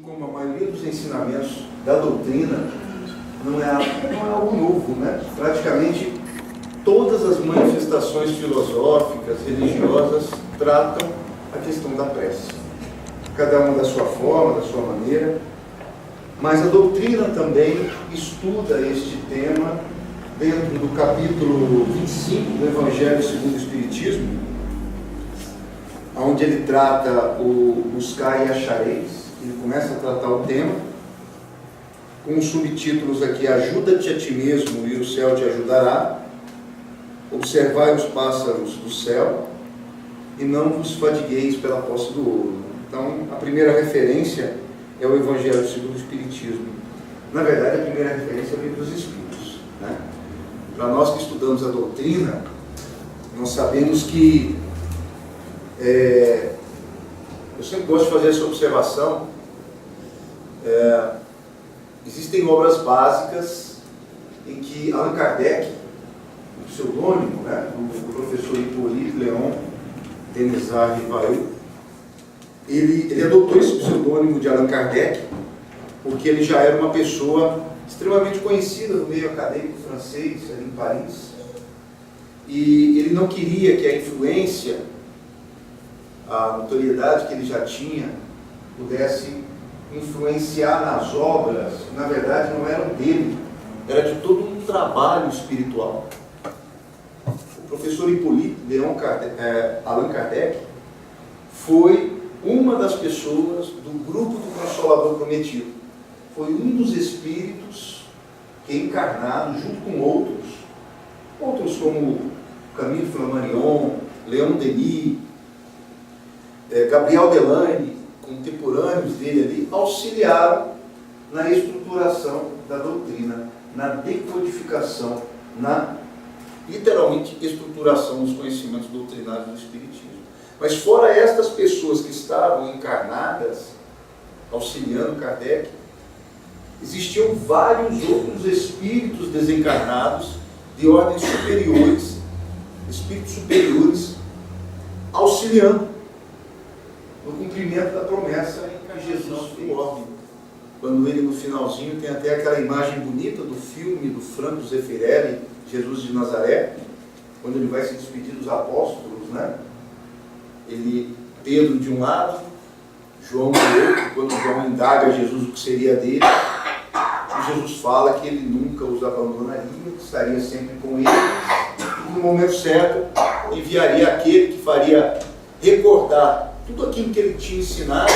como a maioria dos ensinamentos da doutrina, não é algo novo, né? Praticamente todas as manifestações filosóficas, religiosas, tratam a questão da prece. Cada uma da sua forma, da sua maneira. Mas a doutrina também estuda este tema dentro do capítulo 25 do Evangelho segundo o Espiritismo, onde ele trata o buscar e achareis. Ele começa a tratar o tema com os subtítulos aqui: ajuda-te a ti mesmo e o céu te ajudará, observai os pássaros do céu e não vos fadigueis pela posse do ouro. Então, a primeira referência é o Evangelho segundo o Espiritismo. Na verdade, a primeira referência é o Livro dos Espíritos, né? Para nós que estudamos a doutrina, nós sabemos que eu sempre gosto de fazer essa observação. Existem obras básicas em que Allan Kardec, o pseudônimo, né, do professor Hippolyte Léon Denisard Rivail, ele adotou esse pseudônimo de Allan Kardec porque ele já era uma pessoa extremamente conhecida no meio acadêmico francês, ali em Paris, e ele não queria que a influência, a notoriedade que ele já tinha, pudesse influenciar nas obras, que na verdade não eram dele, era de todo um trabalho espiritual. O professor Hippolyte Allan Kardec foi uma das pessoas do grupo do Consolador Prometido. Foi um dos espíritos que encarnaram junto com outros como Camille Flammarion, Leon Denis, Gabriel Delane, contemporâneos dele ali, auxiliaram na estruturação da doutrina, na decodificação, na, literalmente, estruturação dos conhecimentos doutrinários do Espiritismo. Mas fora estas pessoas que estavam encarnadas, auxiliando Kardec, existiam vários outros espíritos desencarnados, de ordens superiores, espíritos superiores, auxiliando no cumprimento da promessa que Jesus fez. Quando ele, no finalzinho, tem até aquela imagem bonita do filme do Franco Zeffirelli, Jesus de Nazaré, quando ele vai se despedir dos apóstolos, né? Pedro de um lado, João do outro. Quando João indaga a Jesus o que seria dele, e Jesus fala que ele nunca os abandonaria, que estaria sempre com eles, e no momento certo enviaria aquele que faria recordar tudo aquilo que ele tinha ensinado,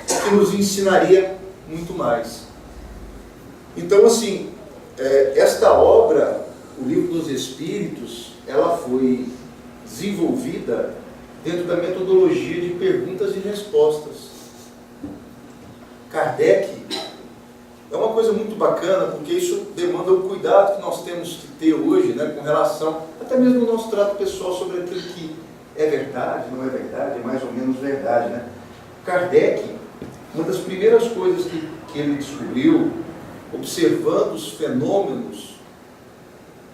que nos ensinaria muito mais. Então, assim, esta obra, o Livro dos Espíritos, ela foi desenvolvida dentro da metodologia de perguntas e respostas. Kardec é uma coisa muito bacana, porque isso demanda o cuidado que nós temos que ter hoje, né, com relação, até mesmo no nosso trato pessoal, sobre aquilo que é verdade, não é verdade, é mais ou menos verdade, né? Kardec, uma das primeiras coisas que ele descobriu, observando os fenômenos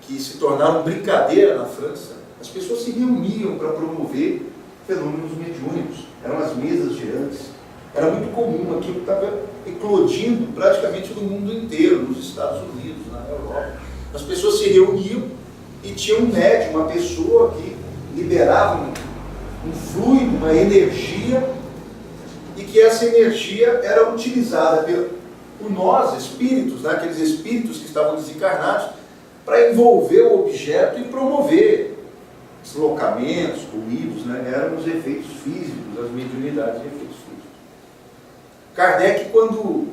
que se tornaram brincadeira na França, as pessoas se reuniam para promover fenômenos mediúnicos, eram as mesas girantes, era muito comum, aquilo estava eclodindo praticamente no mundo inteiro, nos Estados Unidos, na Europa. As pessoas se reuniam e tinha um médium, uma pessoa que liberava um fluido, uma energia, e que essa energia era utilizada por nós, espíritos, né, aqueles espíritos que estavam desencarnados, para envolver o objeto e promover deslocamentos, ruídos, né, eram os efeitos físicos, as mediunidades de efeitos físicos. Kardec, quando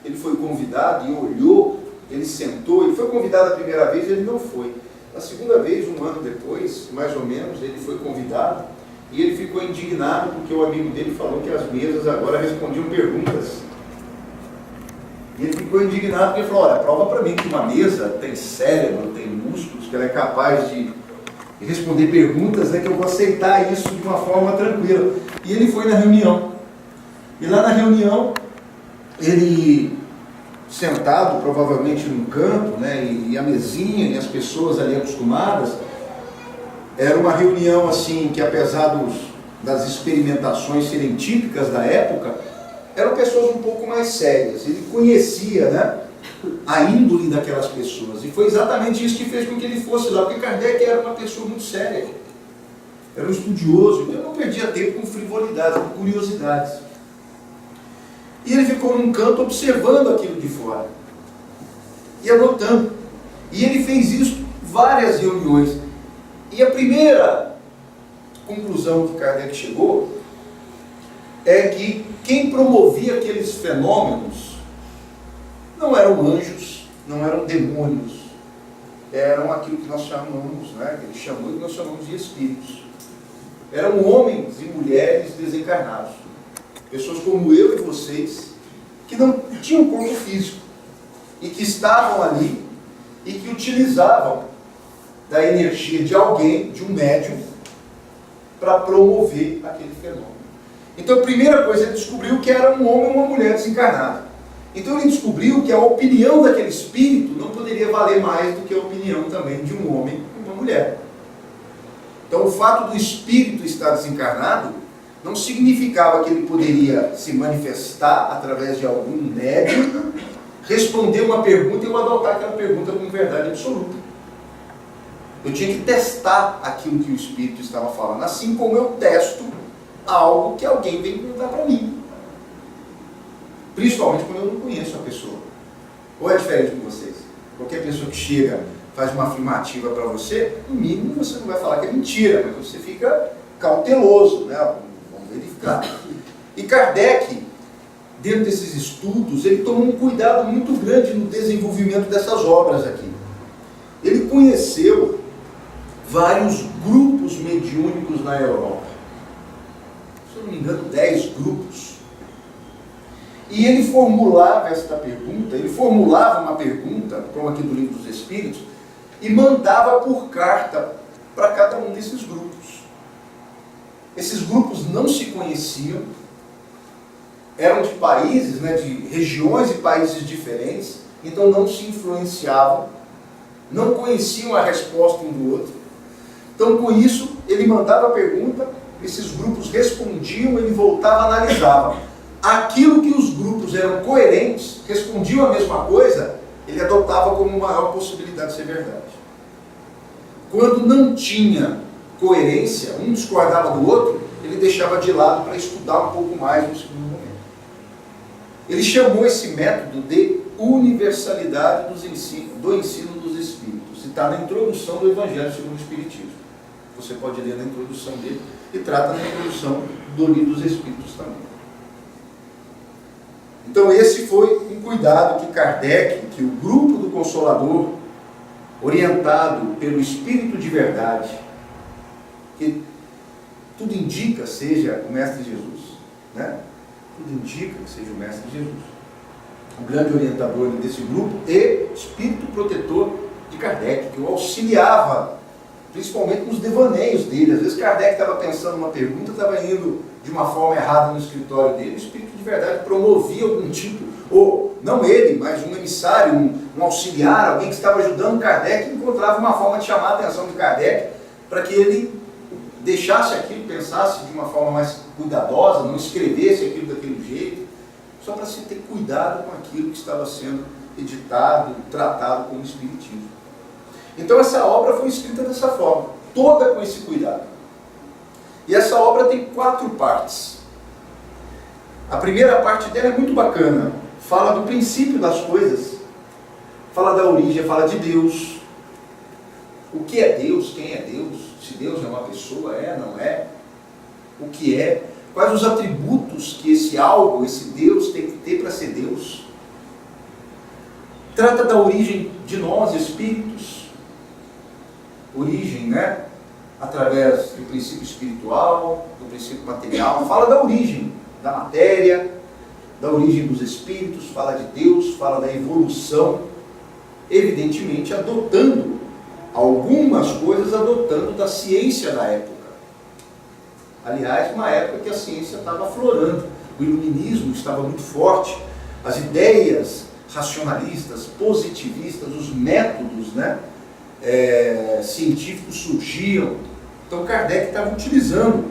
ele foi convidado e olhou, ele sentou, ele foi convidado a primeira vez, ele não foi. A segunda vez, um ano depois, mais ou menos, ele foi convidado e ele ficou indignado porque o amigo dele falou que as mesas agora respondiam perguntas. E ele ficou indignado porque ele falou: olha, prova para mim que uma mesa tem cérebro, tem músculos, que ela é capaz de responder perguntas, né, que eu vou aceitar isso de uma forma tranquila. E ele foi na reunião. E lá na reunião, ele, sentado provavelmente num canto, né, e a mesinha e as pessoas ali acostumadas, era uma reunião assim que, apesar das experimentações serem típicas da época, eram pessoas um pouco mais sérias. Ele conhecia, né, a índole daquelas pessoas. E foi exatamente isso que fez com que ele fosse lá, porque Kardec era uma pessoa muito séria. Era um estudioso, então não perdia tempo com frivolidades, com curiosidades. E ele ficou num canto observando aquilo de fora. E anotando. E ele fez isso várias reuniões. E a primeira conclusão que Kardec chegou é que quem promovia aqueles fenômenos não eram anjos, não eram demônios, eram aquilo que nós chamamos, né, que ele chamou e que nós chamamos de espíritos. Eram homens e mulheres desencarnados, pessoas como eu e vocês, que não tinham corpo físico e que estavam ali e que utilizavam da energia de alguém, de um médium, para promover aquele fenômeno. Então a primeira coisa, ele descobriu que era um homem e uma mulher desencarnada. Então ele descobriu que a opinião daquele espírito não poderia valer mais do que a opinião também de um homem e uma mulher. Então o fato do espírito estar desencarnado não significava que ele poderia se manifestar através de algum médium, responder uma pergunta e eu adotar aquela pergunta como verdade absoluta. Eu tinha que testar aquilo que o espírito estava falando, assim como eu testo algo que alguém vem contar para mim. Principalmente quando eu não conheço a pessoa. Ou é diferente com vocês? Qualquer pessoa que chega, faz uma afirmativa para você, no mínimo você não vai falar que é mentira, mas você fica cauteloso, né? Vamos verificar. E Kardec, dentro desses estudos, ele tomou um cuidado muito grande no desenvolvimento dessas obras aqui. Ele conheceu vários grupos mediúnicos na Europa. Se eu não me engano, 10 grupos. E ele formulava esta pergunta, ele formulava uma pergunta, como aqui do Livro dos Espíritos, e mandava por carta para cada um desses grupos. Esses grupos não se conheciam, eram de países, né, de regiões e países diferentes, então não se influenciavam, não conheciam a resposta um do outro. Então, com isso, ele mandava a pergunta, esses grupos respondiam, ele voltava, analisava. Aquilo que os grupos eram coerentes, respondiam a mesma coisa, ele adotava como maior possibilidade de ser verdade. Quando não tinha coerência, um discordava do outro, ele deixava de lado para estudar um pouco mais no segundo momento. Ele chamou esse método de universalidade do ensino dos Espíritos. E está na introdução do Evangelho segundo o Espiritismo. Você pode ler na introdução dele e trata na introdução do Livro dos Espíritos também. Então esse foi um cuidado que Kardec, que o grupo do Consolador, orientado pelo Espírito de Verdade, que tudo indica seja o Mestre Jesus, né? Tudo indica que seja o Mestre Jesus, o grande orientador desse grupo e Espírito protetor de Kardec, que o auxiliava, principalmente nos devaneios dele. Às vezes Kardec estava pensando uma pergunta, estava indo de uma forma errada no escritório dele, o Espírito de Verdade promovia algum tipo, ou não ele, mas um emissário, um auxiliar, alguém que estava ajudando Kardec, encontrava uma forma de chamar a atenção de Kardec para que ele deixasse aquilo, pensasse de uma forma mais cuidadosa, não escrevesse aquilo daquele jeito, só para se ter cuidado com aquilo que estava sendo editado, tratado como Espiritismo. Então essa obra foi escrita dessa forma, toda com esse cuidado. E essa obra tem 4 partes. A primeira parte dela é muito bacana, fala do princípio das coisas, fala da origem, fala de Deus. O que é Deus? Quem é Deus? Se Deus é uma pessoa, é, não é? O que é? Quais os atributos que esse algo, esse Deus tem que ter para ser Deus? Trata da origem de nós, espíritos. Origem, né? Através do princípio espiritual, do princípio material. Fala da origem da matéria, da origem dos espíritos, fala de Deus, fala da evolução. Evidentemente, adotando algumas coisas, adotando da ciência da época. Aliás, uma época que a ciência estava aflorando, o iluminismo estava muito forte, as ideias racionalistas, positivistas, os métodos, né, científicos surgiam. Então Kardec estava utilizando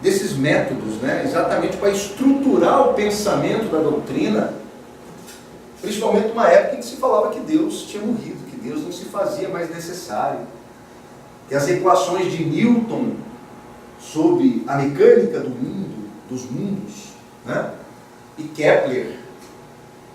desses métodos, né, exatamente para estruturar o pensamento da doutrina, principalmente numa época em que se falava que Deus tinha morrido, que Deus não se fazia mais necessário, que as equações de Newton sobre a mecânica do mundo, dos mundos, né, e Kepler,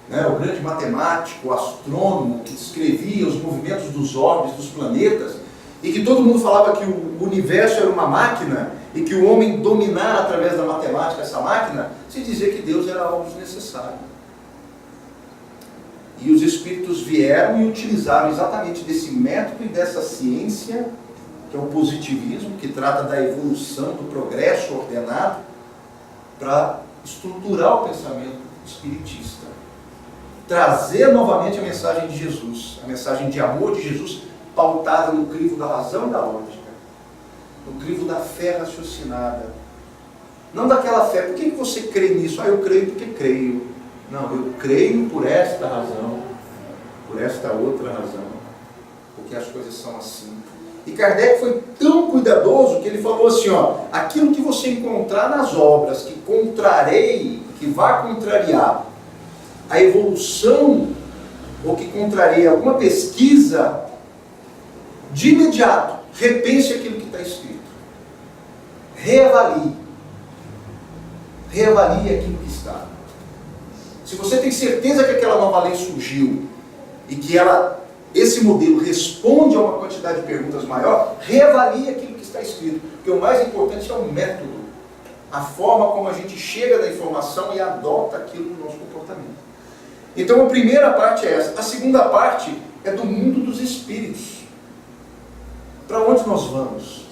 né, o grande matemático, astrônomo, que descrevia os movimentos dos orbes, dos planetas, e que todo mundo falava que o universo era uma máquina, e que o homem dominara através da matemática essa máquina, se dizia que Deus era algo desnecessário. E os espíritos vieram e utilizaram exatamente desse método e dessa ciência, que é o positivismo, que trata da evolução, do progresso ordenado, para estruturar o pensamento espiritista. Trazer novamente a mensagem de Jesus, a mensagem de amor de Jesus, pautada no crivo da razão e da lógica, no crivo da fé raciocinada. Não daquela fé, por que você crê nisso? Eu creio porque creio. Não, eu creio por esta razão, por esta outra razão, porque as coisas são assim. E Kardec foi tão cuidadoso que ele falou assim, aquilo que você encontrar nas obras que contrarei, que vá contrariar a evolução, ou que contraria alguma pesquisa, de imediato, repense aquilo que está escrito. Reavalie. Reavalie aquilo que está. Se você tem certeza que aquela nova lei surgiu, e que esse modelo responde a uma quantidade de perguntas maior, reavalie aquilo que está escrito. Porque o mais importante é o método. A forma como a gente chega na informação e adota aquilo no nosso comportamento. Então a primeira parte é essa. A segunda parte é do mundo dos espíritos. Para onde nós vamos?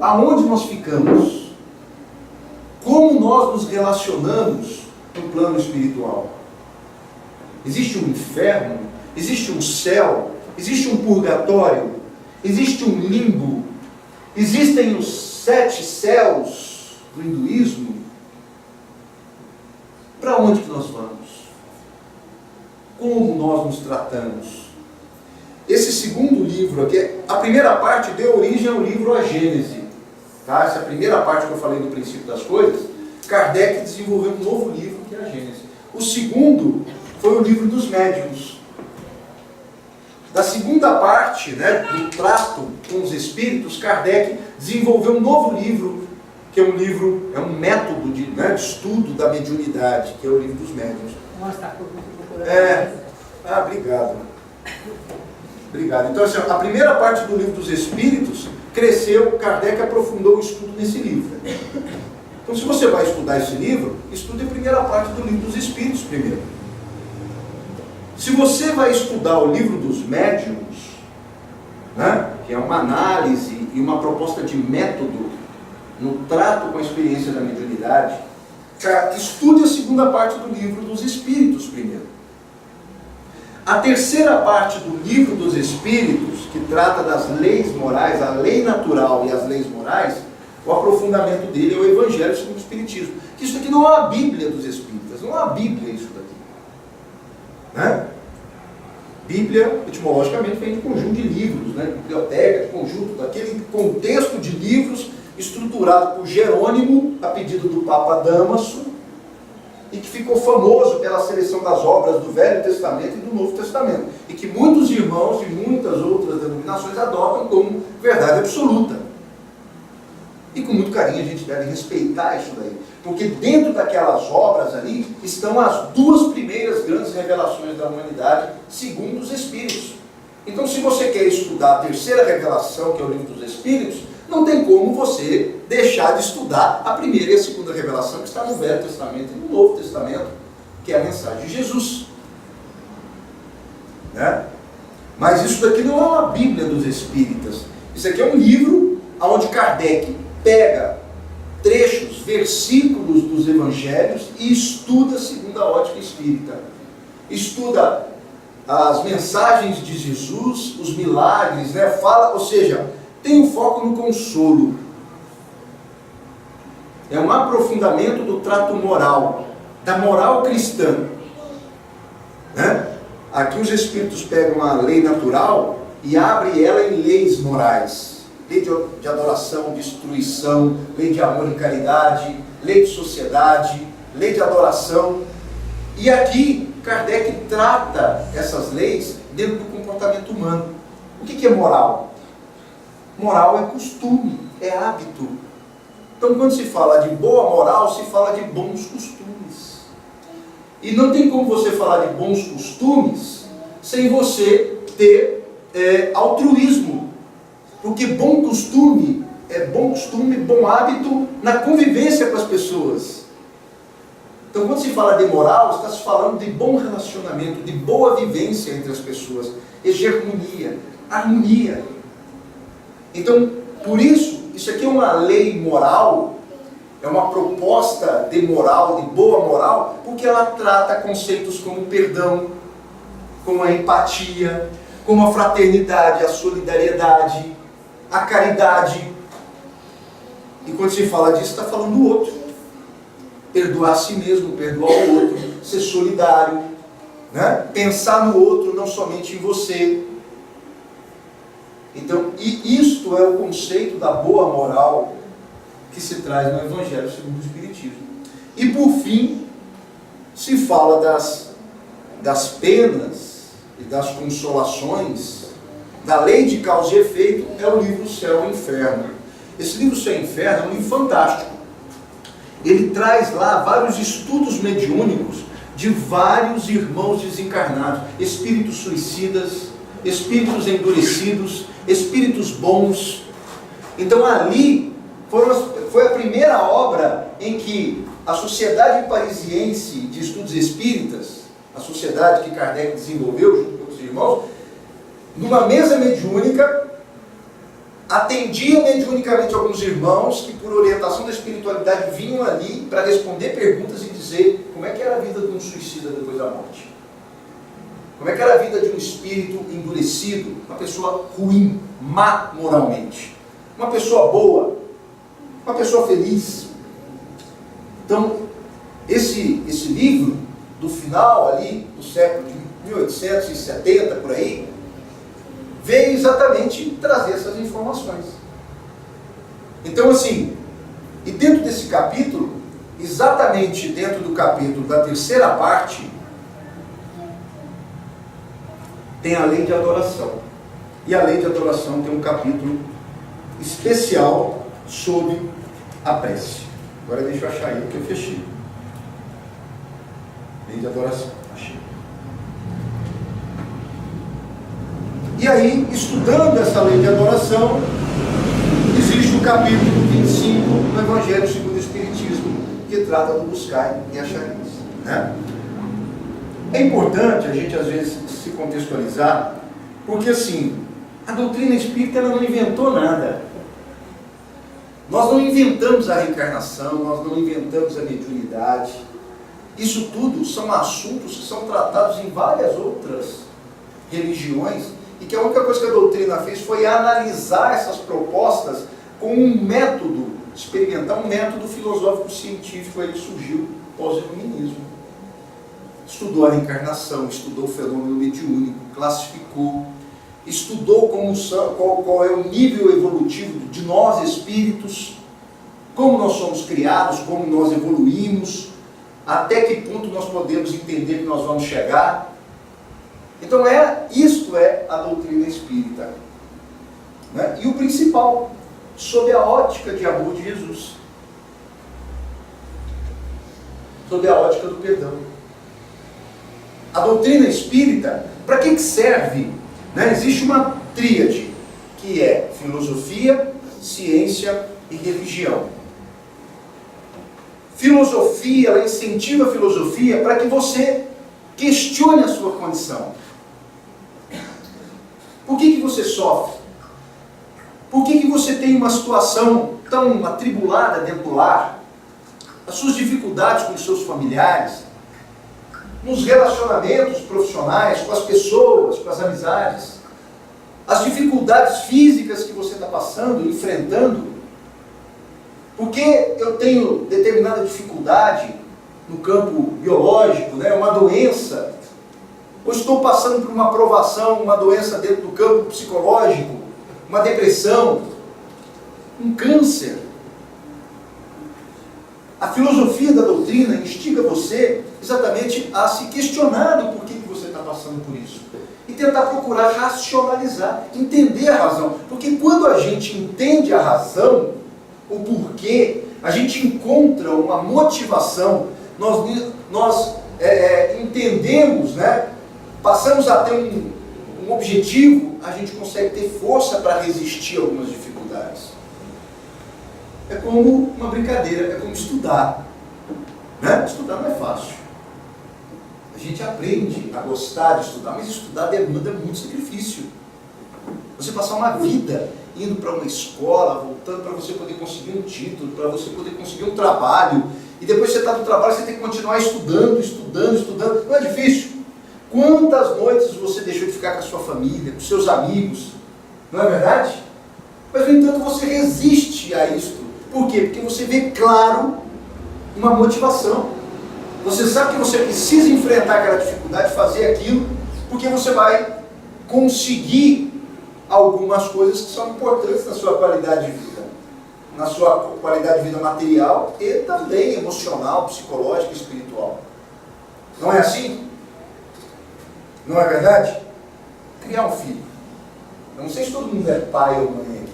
Aonde nós ficamos? Como nós nos relacionamos no plano espiritual? Existe um inferno? Existe um céu? Existe um purgatório? Existe um limbo? Existem os 7 céus do hinduísmo? Para onde que nós vamos? Como nós nos tratamos? Esse segundo livro aqui, a primeira parte deu origem ao livro A Gênese. Tá? Essa primeira parte que eu falei do princípio das coisas, Kardec desenvolveu um novo livro que é A Gênese. O segundo foi o livro dos médiuns. Da segunda parte, né, do trato com os espíritos, Kardec desenvolveu um novo livro, que é um método de estudo da mediunidade, que é o livro dos médiuns. Obrigado. Obrigado. Então, assim, a primeira parte do livro dos espíritos cresceu, Kardec aprofundou o estudo nesse livro. Então, se você vai estudar esse livro, estude a primeira parte do livro dos espíritos primeiro. Se você vai estudar o livro dos médiuns, né, que é uma análise e uma proposta de método no trato com a experiência da mediunidade, estude a segunda parte do livro dos espíritos primeiro. A terceira parte do livro dos espíritos, que trata das leis morais, a lei natural e as leis morais, o aprofundamento dele é o Evangelho segundo o Espiritismo. Que isso aqui não é a Bíblia dos espíritas, não é a Bíblia isso daqui. Né? Bíblia, etimologicamente, vem de conjunto de livros, né? Biblioteca, de conjunto, daquele contexto de livros estruturado por Jerônimo, a pedido do Papa Damaso, e que ficou famoso pela seleção das obras do Velho Testamento e do Novo Testamento, e que muitos irmãos de muitas outras denominações adotam como verdade absoluta. E com muito carinho a gente deve respeitar isso daí, porque dentro daquelas obras ali estão as 2 primeiras grandes revelações da humanidade, segundo os Espíritos. Então, se você quer estudar a terceira revelação, que é o livro dos Espíritos, não tem como você deixar de estudar a primeira e a segunda revelação, que está no Velho Testamento e no Novo Testamento, que é a mensagem de Jesus. Né? Mas isso daqui não é uma Bíblia dos Espíritas. Isso aqui é um livro onde Kardec pega trechos, versículos dos Evangelhos e estuda segundo a ótica espírita. Estuda as mensagens de Jesus, os milagres, né? Ou seja, tem um foco no consolo. É um aprofundamento do trato moral, da moral cristã. Né? Aqui os espíritos pegam a lei natural e abrem ela em leis morais. lei de adoração, destruição, lei de amor e caridade, lei de sociedade, lei de adoração. E aqui Kardec trata essas leis dentro do comportamento humano. O que é moral? Moral é costume, é hábito. Então, quando se fala de boa moral, se fala de bons costumes. E não tem como você falar de bons costumes sem você ter altruísmo. Porque bom costume, bom hábito na convivência com as pessoas. Então, quando se fala de moral, está se falando de bom relacionamento, de boa vivência entre as pessoas, hegemonia, harmonia. Então, por isso aqui é uma lei moral, é uma proposta de moral, de boa moral, porque ela trata conceitos como perdão, como a empatia, como a fraternidade, a solidariedade, a caridade. E quando se fala disso, está falando do outro. Perdoar a si mesmo, perdoar o outro, ser solidário, né? Pensar no outro, não somente em você. Então, e isto é o conceito da boa moral que se traz no Evangelho segundo o Espiritismo. E por fim, se fala das penas e das consolações, da lei de causa e efeito, é o livro Céu e Inferno. Esse livro Céu e Inferno é um livro fantástico. Ele traz lá vários estudos mediúnicos de vários irmãos desencarnados, espíritos suicidas, espíritos endurecidos, espíritos bons. Então ali foi a primeira obra em que a Sociedade Parisiense de Estudos Espíritas, a sociedade que Kardec desenvolveu junto com os irmãos, numa mesa mediúnica, atendia mediunicamente alguns irmãos que, por orientação da espiritualidade, vinham ali para responder perguntas e dizer como é que era a vida de um suicida depois da morte. Como é que era a vida de um espírito endurecido, uma pessoa ruim, má moralmente, uma pessoa boa, uma pessoa feliz. Então, esse livro, do final ali, do século de 1870, por aí, veio exatamente trazer essas informações. Então, assim, e dentro desse capítulo, exatamente dentro do capítulo da terceira parte, tem a lei de adoração. E a lei de adoração tem um capítulo especial sobre a prece. Agora deixa eu achar aí que eu fechei. Lei de adoração, achei. E aí, estudando essa lei de adoração, existe o capítulo 25 do Evangelho segundo o Espiritismo, que trata do buscar e achareis, né? É importante a gente, às vezes, se contextualizar, porque, assim, a doutrina espírita ela não inventou nada. Nós não inventamos a reencarnação, nós não inventamos a mediunidade. Isso tudo são assuntos que são tratados em várias outras religiões, e que a única coisa que a doutrina fez foi analisar essas propostas com um método experimental, um método filosófico-científico aí que surgiu pós-iluminismo. Estudou a reencarnação, estudou o fenômeno mediúnico, classificou, estudou qual é o nível evolutivo de nós espíritos, como nós somos criados, como nós evoluímos, até que ponto nós podemos entender que nós vamos chegar. Então isto é a doutrina espírita, né? E o principal, sob a ótica de amor de Jesus, sob a ótica do perdão. A doutrina espírita, para que serve? Né? Existe uma tríade, que é filosofia, ciência e religião. Filosofia, ela incentiva a filosofia para que você questione a sua condição. Por que você sofre? Por que você tem uma situação tão atribulada dentro do lar? As suas dificuldades com os seus familiares, nos relacionamentos profissionais, com as pessoas, com as amizades, as dificuldades físicas que você está passando, enfrentando. Porque eu tenho determinada dificuldade no campo biológico, né, uma doença, ou estou passando por uma provação, uma doença dentro do campo psicológico, uma depressão, um câncer. A filosofia da doutrina instiga você exatamente a se questionar do porquê que você está passando por isso. E tentar procurar racionalizar, entender a razão. Porque quando a gente entende a razão, o porquê, a gente encontra uma motivação, nós entendemos, né? Passamos a ter um objetivo, a gente consegue ter força para resistir a algumas dificuldades. É como uma brincadeira, é como estudar. Né? Estudar não é fácil. A gente aprende a gostar de estudar, mas estudar demanda muito sacrifício. Você passar uma vida indo para uma escola, voltando para você poder conseguir um título, para você poder conseguir um trabalho, e depois você está no trabalho, você tem que continuar estudando. Não é difícil? Quantas noites você deixou de ficar com a sua família, com seus amigos? Não é verdade? Mas, no entanto, você resiste a isto. Por quê? Porque você vê claro uma motivação. Você sabe que você precisa enfrentar aquela dificuldade, fazer aquilo, porque você vai conseguir algumas coisas que são importantes na sua qualidade de vida. Na sua qualidade de vida material e também emocional, psicológica e espiritual. Não é assim? Não é verdade? Criar um filho. Eu não sei se todo mundo é pai ou mãe aqui.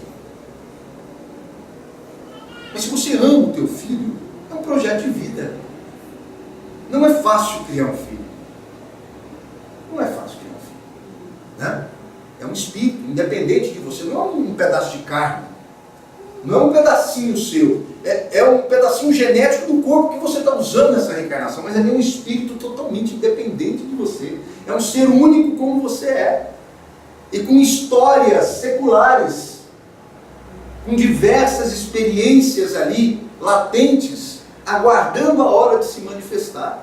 Mas se você ama o teu filho, é um projeto de vida. Não é fácil criar um filho. Não é fácil criar um filho. Né? É um espírito, independente de você. Não é um pedaço de carne. Não é um pedacinho seu. É um pedacinho genético do corpo que você está usando nessa reencarnação. Mas é um espírito totalmente independente de você. É um ser único como você é. E com histórias seculares. Com diversas experiências ali, latentes, aguardando a hora de se manifestar.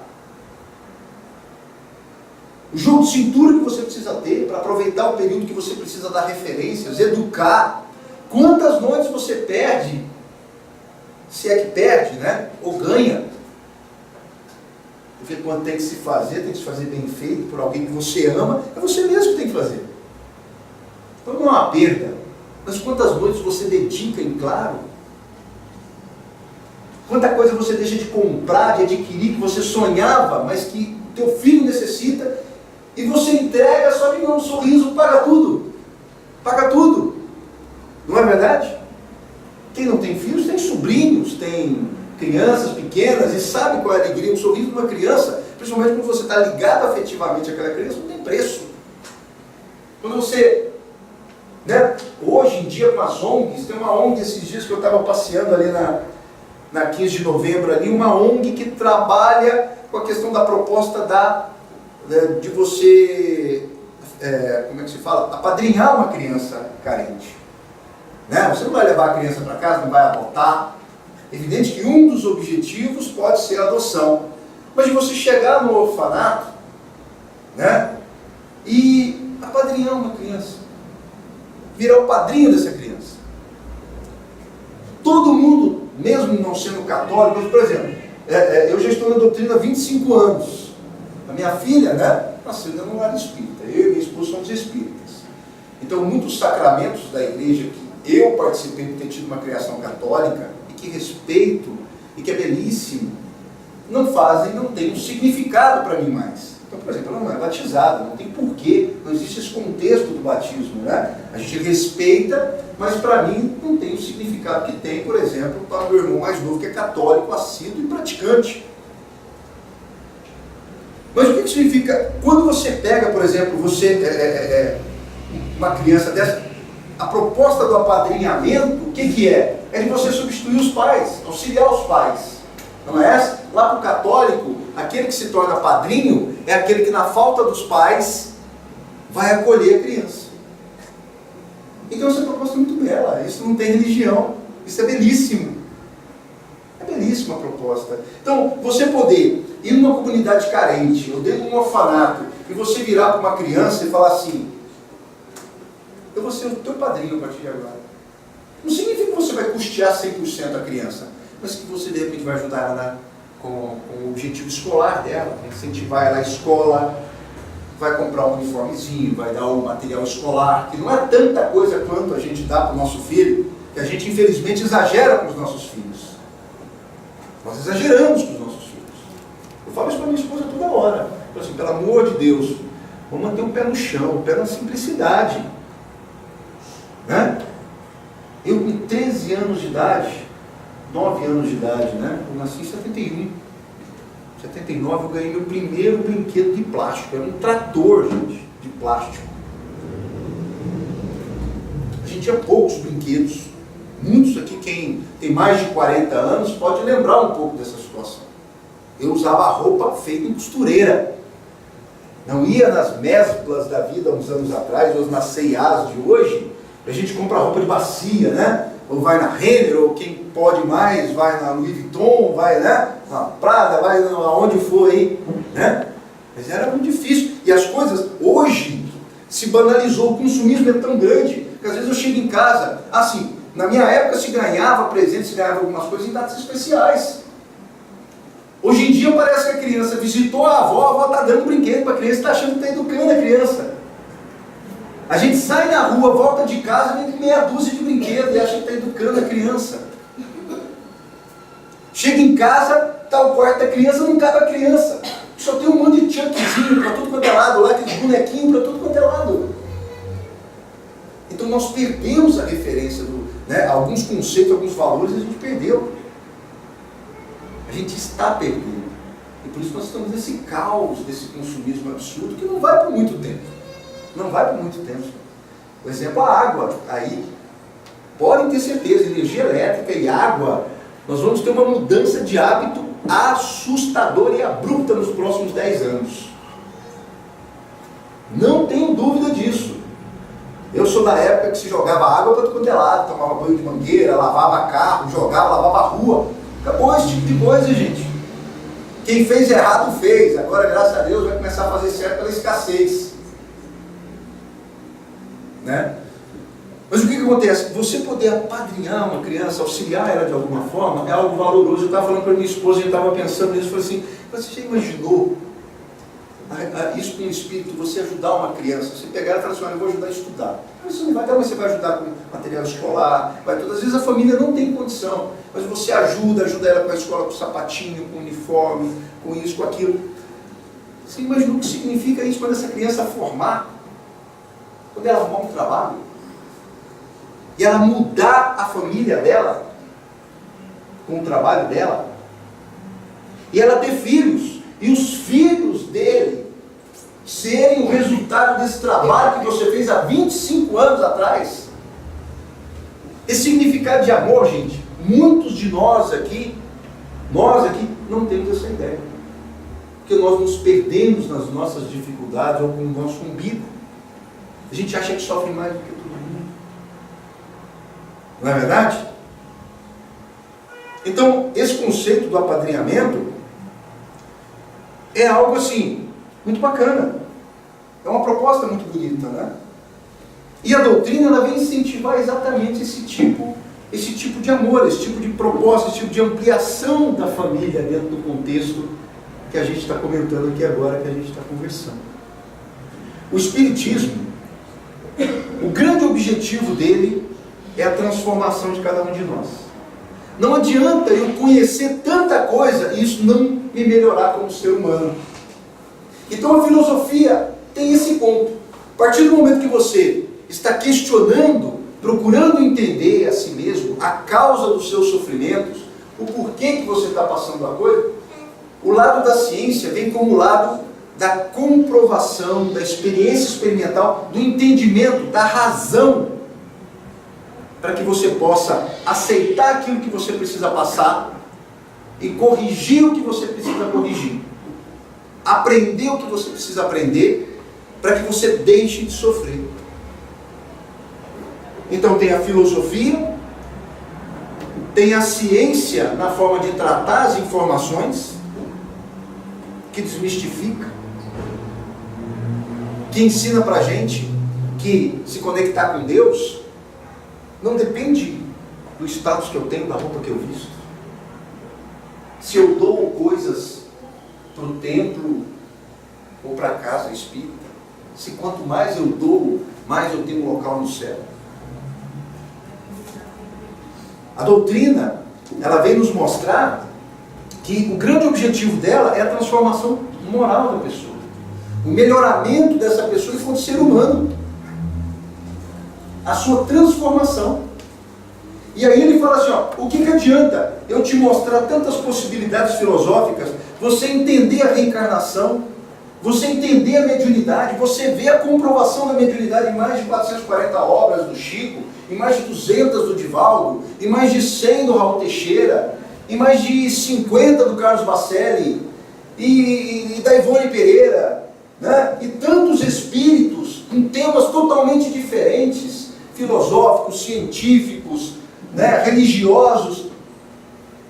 O jogo de cintura que você precisa ter para aproveitar o período que você precisa dar referências, educar. Quantas noites você perde, se é que perde, né? Ou ganha. Porque quando tem que se fazer bem feito por alguém que você ama, é você mesmo que tem que fazer. Então não é uma perda. Mas quantas noites você dedica em claro? Quanta coisa você deixa de comprar, de adquirir, que você sonhava, mas que teu filho necessita, e você entrega só de um sorriso, paga tudo. Paga tudo. Não é verdade? Quem não tem filhos tem sobrinhos, tem crianças pequenas, e sabe qual é a alegria, um sorriso de uma criança, principalmente quando você está ligado afetivamente àquela criança, não tem preço. Quando você... Né? Hoje em dia com as ONGs, tem uma ONG esses dias que eu estava passeando ali na 15 de novembro, ali, uma ONG que trabalha com a questão da proposta de você, como é que se fala? Apadrinhar uma criança carente. Né? Você não vai levar a criança para casa, não vai adotar. Evidente que um dos objetivos pode ser a adoção. Mas de você chegar no orfanato, né? E apadrinhar uma criança. Virar o padrinho dessa criança. Todo mundo, mesmo não sendo católico, por exemplo, eu já estou na doutrina há 25 anos. A minha filha, né, nasceu no lar espírita. Eu e minha esposa somos espíritas. Então, muitos sacramentos da igreja que eu participei de ter tido uma criação católica, e que respeito, e que é belíssimo, não tem um significado para mim mais. Então, por exemplo, ela não é batizada, não tem porquê, não existe esse contexto do batismo, né? A gente respeita, mas para mim não tem o significado que tem, por exemplo, para o meu irmão mais novo, que é católico, assíduo e praticante. Mas o que significa, quando você pega, por exemplo, uma criança dessa, a proposta do apadrinhamento, o que é? É de você substituir os pais, auxiliar os pais. Não é essa? Lá para o católico, aquele que se torna padrinho é aquele que, na falta dos pais, vai acolher a criança. Então, essa é uma proposta muito bela. Isso não tem religião. Isso é belíssimo. É belíssima a proposta. Então, você poder ir numa comunidade carente, ou dentro de um orfanato, e você virar para uma criança e falar assim: eu vou ser o teu padrinho a partir de agora. Não significa que você vai custear 100% a criança, mas que você de repente vai ajudar ela com o objetivo escolar dela, incentivar ela à escola, vai comprar um uniformezinho, vai dar o material escolar, que não é tanta coisa quanto a gente dá para o nosso filho, que a gente infelizmente exagera com os nossos filhos. Nós exageramos com os nossos filhos. Eu falo isso para minha esposa toda hora. Eu assim, pelo amor de Deus, vamos manter o pé no chão, o pé na simplicidade. Né? Eu com 13 anos de idade, 9 anos de idade, né? Eu nasci em 71. 79 eu ganhei meu primeiro brinquedo de plástico. Era um trator, gente, de plástico. A gente tinha poucos brinquedos. Muitos aqui, quem tem mais de 40 anos, pode lembrar um pouco dessa situação. Eu usava roupa feita em costureira. Não ia nas mesclas da vida uns anos atrás, ou nas C&As de hoje, a gente compra roupa de bacia, né? Ou vai na Renner, ou quem pode mais, vai na Louis Vuitton, vai, né? Na Prada, vai aonde for aí, né? Mas era muito difícil. E as coisas, hoje, se banalizou. O consumismo é tão grande, que às vezes eu chego em casa, assim, na minha época se ganhava presente, se ganhava algumas coisas em datas especiais. Hoje em dia parece que a criança visitou a avó está dando brinquedo para a criança, está achando que está educando a criança. A gente sai na rua, volta de casa, vem com meia dúzia de brinquedos e acha que está educando a criança. Chega em casa, está o quarto da criança, não cabe a criança. Só tem um monte de chuckzinho para tudo quanto é lado, lá aqueles bonequinhos para tudo quanto é lado. Então nós perdemos a referência, né, alguns conceitos, alguns valores a gente perdeu. A gente está perdendo. E por isso nós estamos nesse caos, desse consumismo absurdo, que não vai por muito tempo. Não vai por muito tempo. Por exemplo, a água. Aí, podem ter certeza, energia elétrica e água, nós vamos ter uma mudança de hábito assustadora e abrupta nos próximos 10 anos. Não tenho dúvida disso. Eu sou da época que se jogava água para todo quanto é lado, tomava banho de mangueira, lavava carro, jogava, lavava a rua. Acabou esse tipo de coisa, gente. Quem fez errado, fez. Agora, graças a Deus, vai começar a fazer certo pela escassez. Né? Mas o que acontece? Você poder apadrinhar uma criança, auxiliar ela de alguma forma, é algo valoroso. Eu estava falando para minha esposa, a gente estava pensando nisso, falei assim, você já imaginou isso com o espírito, você ajudar uma criança, você pegar ela e falar assim, olha, eu vou ajudar a estudar. Mas você não vai dar, mas você vai ajudar com material escolar, vai tudo. Às vezes a família não tem condição, mas você ajuda ela com a escola, com o sapatinho, com o uniforme, com isso, com aquilo. Você imaginou o que significa isso quando essa criança formar? Quando ela arrumar um trabalho? E ela mudar a família dela com o trabalho dela? E ela ter filhos, e os filhos dele serem o resultado desse trabalho que você fez há 25 anos atrás. Esse significado de amor, gente, muitos de nós aqui não temos essa ideia. Porque nós nos perdemos nas nossas dificuldades ou com o nosso umbigo. A gente acha que sofre mais do que todo mundo. Não é verdade? Então, esse conceito do apadrinhamento é algo assim, muito bacana. É uma proposta muito bonita, né? E a doutrina, ela vem incentivar exatamente esse tipo de amor, esse tipo de proposta, esse tipo de ampliação da família dentro do contexto que a gente está comentando aqui agora, que a gente está conversando. O Espiritismo, o grande objetivo dele é a transformação de cada um de nós. Não adianta eu conhecer tanta coisa e isso não me melhorar como ser humano. Então a filosofia tem esse ponto. A partir do momento que você está questionando, procurando entender a si mesmo, a causa dos seus sofrimentos, o porquê que você está passando a coisa, o lado da ciência vem como o lado da comprovação, da experiência experimental, do entendimento, da razão, para que você possa aceitar aquilo que você precisa passar e corrigir o que você precisa corrigir. Aprender o que você precisa aprender para que você deixe de sofrer. Então tem a filosofia, tem a ciência na forma de tratar as informações, que desmistifica, que ensina para a gente que se conectar com Deus não depende do status que eu tenho, da roupa que eu visto. Se eu dou coisas para o templo ou para a casa espírita, se quanto mais eu dou, mais eu tenho um local no céu. A doutrina, ela vem nos mostrar que o grande objetivo dela é a transformação moral da pessoa. O melhoramento dessa pessoa enquanto ser humano. A sua transformação. E aí ele fala assim, ó, o que adianta eu te mostrar tantas possibilidades filosóficas, você entender a reencarnação, você entender a mediunidade, você vê a comprovação da mediunidade em mais de 440 obras do Chico, em mais de 200 do Divaldo, em mais de 100 do Raul Teixeira, em mais de 50 do Carlos Bacelli, e da Ivone Pereira, né? E tantos espíritos em temas totalmente diferentes, filosóficos, científicos, né? Religiosos,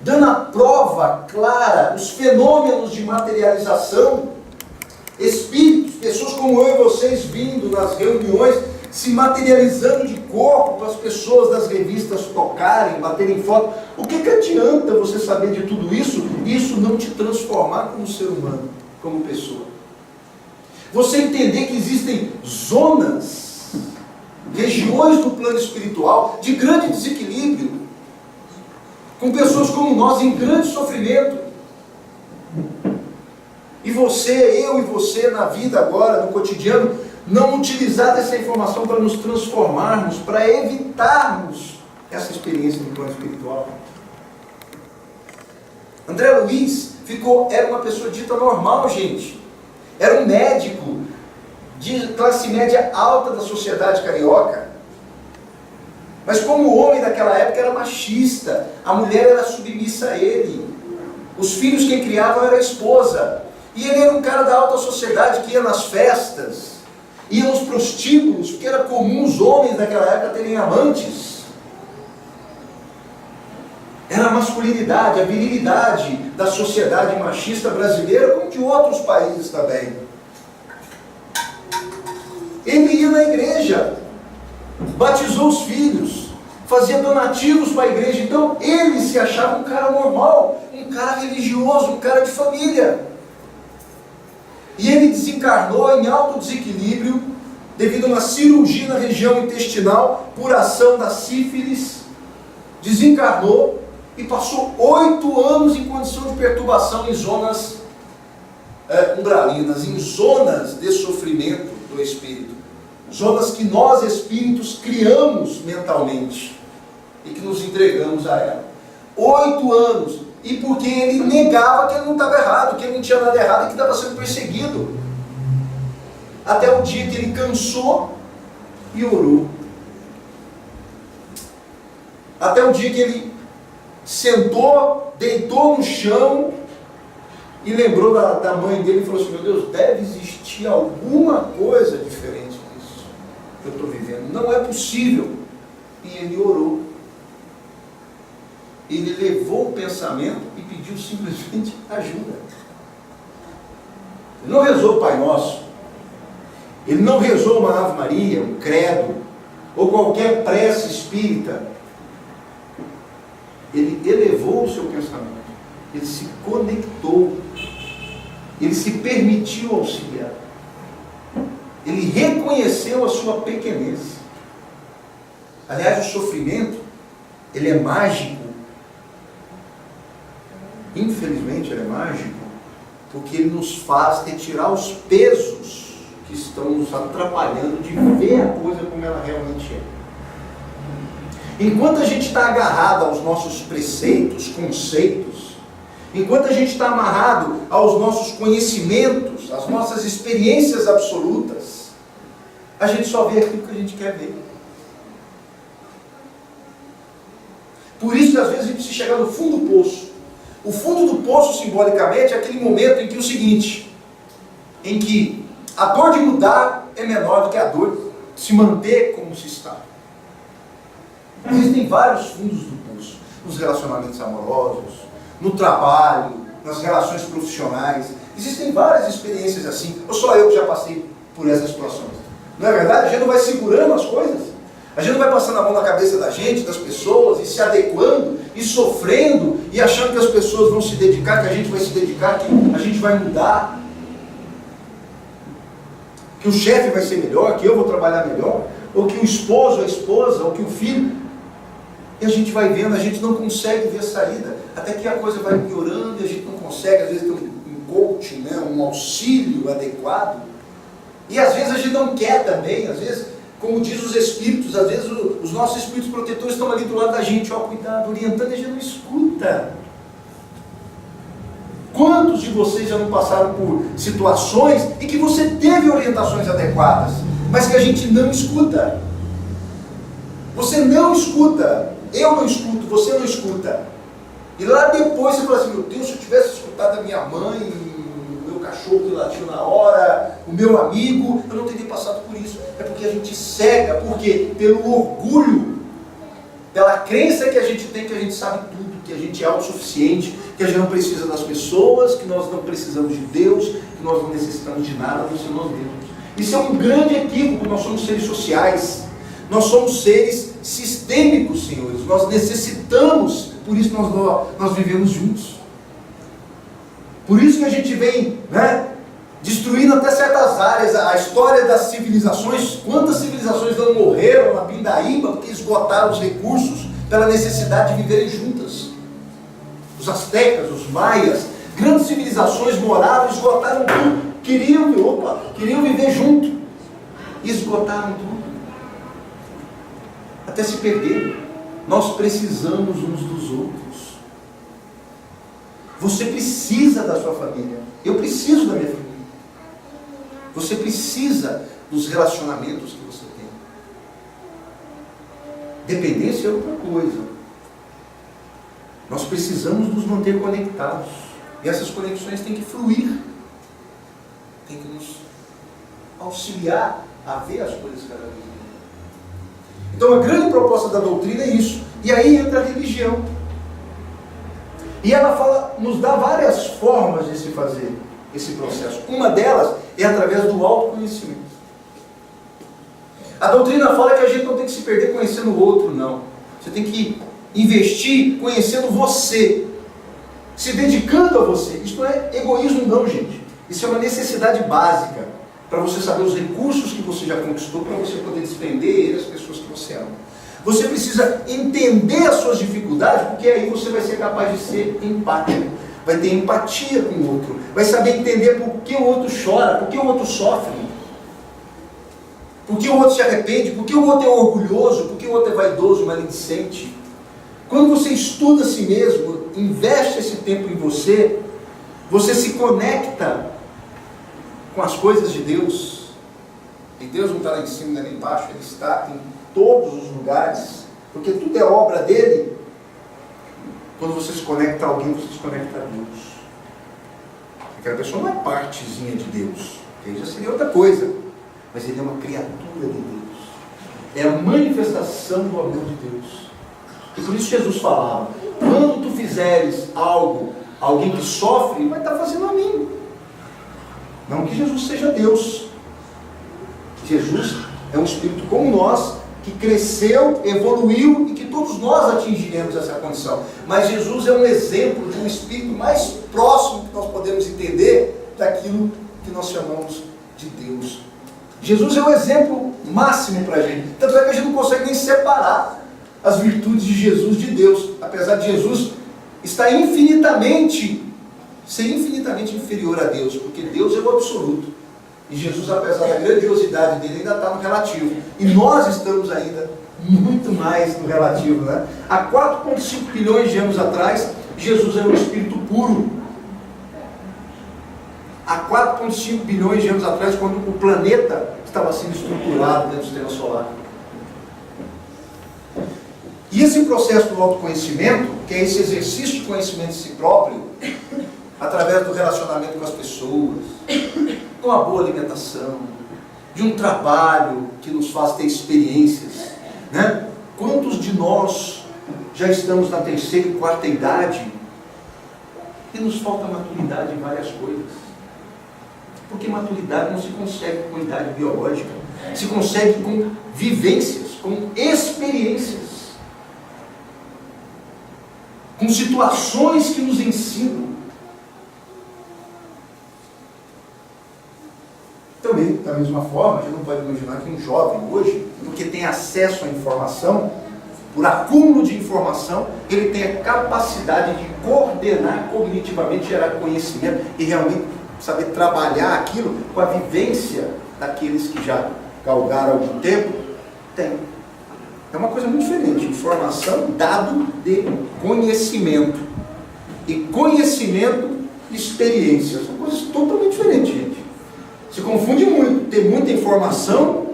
dando a prova clara, os fenômenos de materialização, espíritos, pessoas como eu e vocês vindo nas reuniões, se materializando de corpo para as pessoas das revistas tocarem, baterem foto. O que adianta você saber de tudo isso e isso não te transformar como ser humano, como pessoa? Você entender que existem zonas, regiões do plano espiritual de grande desequilíbrio, com pessoas como nós em grande sofrimento. E você, eu e você na vida agora, no cotidiano, não utilizar dessa informação para nos transformarmos, para evitarmos essa experiência no plano espiritual. André Luiz era uma pessoa dita normal, gente. Era um médico de classe média alta da sociedade carioca. Mas como o homem daquela época era machista, a mulher era submissa a ele. Os filhos quem criavam era a esposa. E ele era um cara da alta sociedade que ia nas festas, ia nos prostíbulos, porque era comum os homens daquela época terem amantes. Era a masculinidade, a virilidade da sociedade machista brasileira, como de outros países também. Ele ia na igreja, batizou os filhos, fazia donativos para a igreja. Então ele se achava um cara normal, um cara religioso, um cara de família. E ele desencarnou em alto desequilíbrio devido a uma cirurgia na região intestinal por ação da sífilis. Desencarnou e passou 8 anos em condição de perturbação em zonas umbralinas, em zonas de sofrimento do espírito. Zonas que nós espíritos criamos mentalmente e que nos entregamos a ela. 8 anos. E porque ele negava que ele não estava errado, que ele não tinha nada errado e que estava sendo perseguido. Até o dia que ele cansou e orou. Até o dia que ele sentou, deitou no chão e lembrou da mãe dele e falou assim, meu Deus, deve existir alguma coisa diferente disso que eu estou vivendo. Não é possível. E ele orou. Ele levou o pensamento e pediu simplesmente ajuda. Ele não rezou o Pai Nosso. Ele não rezou uma Ave Maria, um credo, ou qualquer prece espírita. Ele elevou o seu pensamento. Ele se conectou. Ele se permitiu auxiliar. Ele reconheceu a sua pequenez. Aliás, o sofrimento, ele é mágico. Infelizmente ele é mágico, porque ele nos faz retirar os pesos que estão nos atrapalhando de ver a coisa como ela realmente é. Enquanto a gente está agarrado aos nossos preceitos, conceitos, enquanto a gente está amarrado aos nossos conhecimentos, às nossas experiências absolutas, a gente só vê aquilo que a gente quer ver. Por isso que às vezes a gente precisa chegar no fundo do poço. O fundo do poço, simbolicamente, é aquele momento em que o seguinte, em que a dor de mudar é menor do que a dor de se manter como se está. Existem vários fundos do poço, nos relacionamentos amorosos, no trabalho, nas relações profissionais. Existem várias experiências assim, ou só eu que já passei por essas situações. Não é verdade? A gente não vai segurando as coisas. A gente não vai passando a mão na cabeça da gente, das pessoas, e se adequando, e sofrendo, e achando que as pessoas vão se dedicar, que a gente vai se dedicar, que a gente vai mudar, que o chefe vai ser melhor, que eu vou trabalhar melhor, ou que o esposo, a esposa, ou que o filho. E a gente vai vendo, a gente não consegue ver saída, até que a coisa vai piorando e a gente não consegue, às vezes tem um coaching, né, um auxílio adequado. E às vezes a gente não quer também, às vezes, como diz os espíritos, às vezes os nossos espíritos protetores estão ali do lado da gente, ó, cuidado, orientando, e a gente não escuta. Quantos de vocês já não passaram por situações em que você teve orientações adequadas, mas que a gente não escuta? Você não escuta, eu não escuto, você não escuta. E lá depois você fala assim, meu Deus, se eu tivesse escutado a minha mãe, o meu cachorro que latiu na hora, o meu amigo, eu não teria passado por isso. É porque a gente cega, por quê? Pelo orgulho, pela crença que a gente tem que a gente sabe tudo, que a gente é autossuficiente, que a gente não precisa das pessoas, que nós não precisamos de Deus, que nós não necessitamos de nada, do Senhor nós mesmos. Isso é um grande equívoco. Nós somos seres sociais, nós somos seres sistêmicos, senhores, nós necessitamos, por isso nós vivemos juntos. Por isso que a gente vem, né, destruindo até certas áreas. A história das civilizações, quantas civilizações não morreram na pindaíba porque esgotaram os recursos pela necessidade de viverem juntas. Os astecas, os maias, grandes civilizações moraram, esgotaram tudo, queriam viver junto, e esgotaram tudo, até se perderam. Nós precisamos uns dos outros. Você precisa da sua família, eu preciso da minha família. Você precisa dos relacionamentos que você tem. Dependência é outra coisa. Nós precisamos nos manter conectados. E essas conexões têm que fluir. Tem que nos auxiliar a ver as coisas cada vez melhor. Então a grande proposta da doutrina é isso. E aí entra a religião. E ela nos dá várias formas de se fazer esse processo. Uma delas é através do autoconhecimento. A doutrina fala que a gente não tem que se perder conhecendo o outro, não. Você tem que investir conhecendo você, se dedicando a você. Isso não é egoísmo não, gente. Isso é uma necessidade básica para você saber os recursos que você já conquistou, para você poder despender ele às pessoas que você ama. Você precisa entender as suas dificuldades, porque aí você vai ser capaz de ser empático, vai ter empatia com o outro, vai saber entender por que o outro chora, por que o outro sofre, por que o outro se arrepende, por que o outro é orgulhoso, por que o outro é vaidoso, maledicente. Quando você estuda a si mesmo, investe esse tempo em você, você se conecta com as coisas de Deus. E Deus não está lá em cima nem embaixo, Ele está em todos os lugares, porque tudo é obra dEle. Quando você se conecta a alguém, você se conecta a Deus. Aquela pessoa não é partezinha de Deus, que aí já seria outra coisa, mas ele é uma criatura de Deus, é a manifestação do amor de Deus. E por isso Jesus falava, quando tu fizeres algo, alguém que sofre, vai estar fazendo a mim. Não que Jesus seja Deus. Jesus é um espírito como nós, que cresceu, evoluiu e que todos nós atingiremos essa condição. Mas Jesus é um exemplo de um espírito mais próximo que nós podemos entender daquilo que nós chamamos de Deus. Jesus é um exemplo máximo para a gente. Tanto é que a gente não consegue nem separar as virtudes de Jesus de Deus, apesar de Jesus estar ser infinitamente inferior a Deus, porque Deus é o absoluto. E Jesus, apesar da grandiosidade dele, ainda está no relativo. E nós estamos ainda muito mais no relativo, né? Há 4,5 bilhões de anos atrás, Jesus era um espírito puro. Há 4,5 bilhões de anos atrás, quando o planeta estava sendo estruturado dentro do sistema solar. E esse processo do autoconhecimento, que é esse exercício de conhecimento de si próprio, através do relacionamento com as pessoas, de uma boa alimentação, de um trabalho que nos faz ter experiências, né? Quantos de nós já estamos na terceira e quarta idade e nos falta maturidade em várias coisas? Porque maturidade não se consegue com idade biológica, se consegue com vivências, com experiências, com situações que nos ensinam. Também, da mesma forma, a gente não pode imaginar que um jovem hoje, porque tem acesso à informação, por acúmulo de informação, ele tem a capacidade de coordenar cognitivamente, gerar conhecimento e realmente saber trabalhar aquilo com a vivência daqueles que já galgaram algum tempo. Tem. É uma coisa muito diferente. Informação, dado de conhecimento. E conhecimento, experiência. São coisas totalmente diferentes, gente. Se confunde muito ter muita informação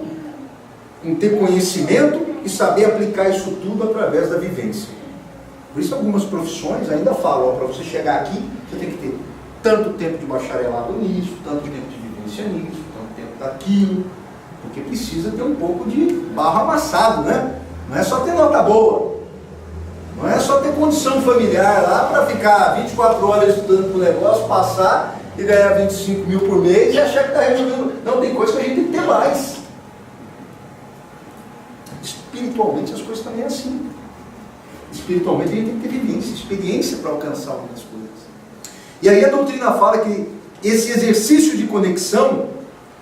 com ter conhecimento e saber aplicar isso tudo através da vivência. Por isso algumas profissões ainda falam, para você chegar aqui, você tem que ter tanto tempo de bacharelado nisso, tanto tempo de vivência nisso, tanto tempo daquilo, porque precisa ter um pouco de barro amassado, né? Não é só ter nota boa, não é só ter condição familiar lá para ficar 24 horas estudando para o negócio, passar e ganhar 25 mil por mês e achar que está resolvendo. Não, tem coisa que a gente tem que ter mais. Espiritualmente as coisas também é assim. Espiritualmente a gente tem que ter vivência, experiência para alcançar algumas coisas. E aí a doutrina fala que esse exercício de conexão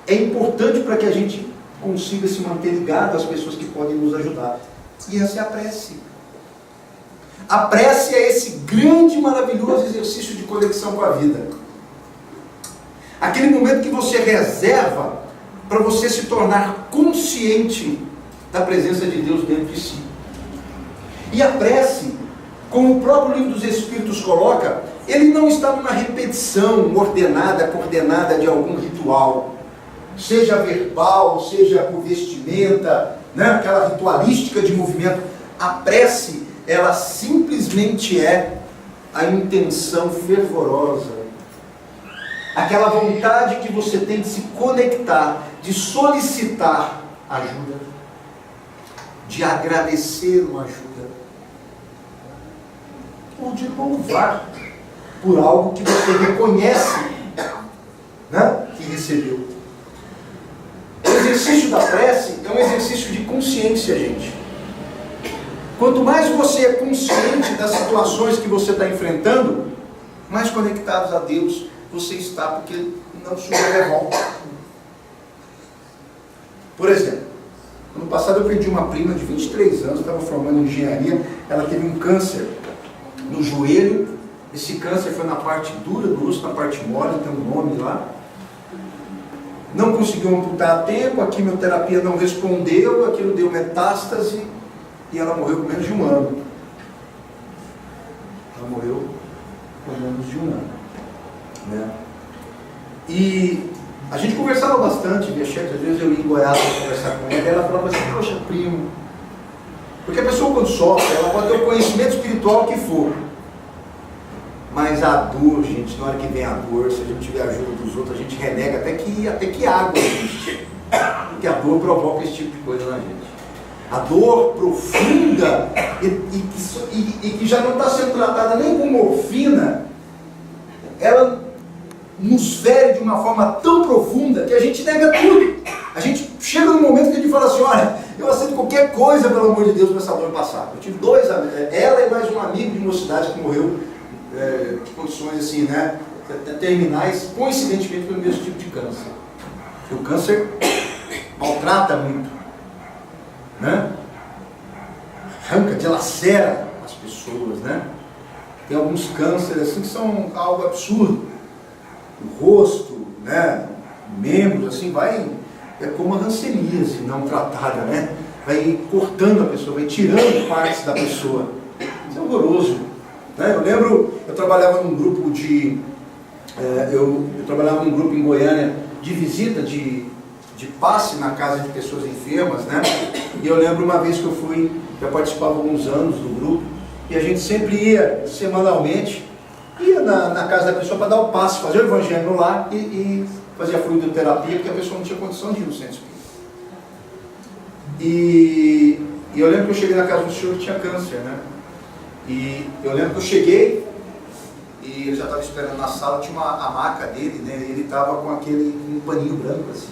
é importante para que a gente consiga se manter ligado às pessoas que podem nos ajudar. E essa é a prece. A prece é esse grande, maravilhoso exercício de conexão com a vida. Aquele momento que você reserva para você se tornar consciente da presença de Deus dentro de si. E a prece, como o próprio Livro dos Espíritos coloca, ele não está numa repetição ordenada, coordenada de algum ritual, seja verbal, seja por vestimenta, né? Aquela ritualística de movimento. A prece, ela simplesmente é a intenção fervorosa, aquela vontade que você tem de se conectar, de solicitar ajuda, de agradecer uma ajuda, ou de louvar por algo que você reconhece, né, que recebeu. O exercício da prece é um exercício de consciência, gente. Quanto mais você é consciente das situações que você está enfrentando, mais conectados a Deus você está, porque não surge revolta. Por exemplo, ano passado eu perdi uma prima de 23 anos, estava formando em engenharia, ela teve um câncer no joelho. Esse câncer foi na parte dura do osso, na parte mole, tem um nome lá. Não conseguiu amputar a tempo, a quimioterapia não respondeu, aquilo deu metástase e ela morreu com menos de um ano. Ela morreu com menos de um ano. Né? E a gente conversava bastante, via chat, às vezes eu ia em Goiás para conversar com ela, e ela falava assim, poxa, primo, porque a pessoa quando sofre, ela pode ter o conhecimento espiritual que for, mas a dor, gente, na hora que vem a dor, se a gente tiver a ajuda dos outros, a gente renega até que água existe, porque a dor provoca esse tipo de coisa na gente. A dor profunda e que já não está sendo tratada nem com morfina, ela nos fere de uma forma tão profunda que a gente nega tudo. A gente chega num momento que a gente fala assim, olha, eu aceito qualquer coisa, pelo amor de Deus, para essa dor passar. Eu tive dois, ela e mais um amigo de mocidade que morreu de condições assim, né, terminais, coincidentemente pelo mesmo tipo de câncer. Porque o câncer maltrata muito, né? Arranca, dilacera as pessoas, né? Tem alguns cânceres assim que são algo absurdo. O rosto, né? Membros, assim, vai... É como a hanseníase não tratada, né? Vai cortando a pessoa, vai tirando partes da pessoa. Isso é horroroso. Né? Eu lembro, eu trabalhava num grupo de... eu trabalhava num grupo em Goiânia de visita, de passe na casa de pessoas enfermas, né? E eu lembro uma vez que eu fui, já participava há alguns anos do grupo, e a gente sempre ia, semanalmente, ia na casa da pessoa para dar o passe, fazer o evangelho no lar e fazer a fluidoterapia, porque a pessoa não tinha condição de ir no centro espírita. E eu lembro que eu cheguei na casa do senhor que tinha câncer, né? E eu lembro que eu cheguei e ele já estava esperando na sala, tinha a maca dele, né? E ele estava com um paninho branco assim.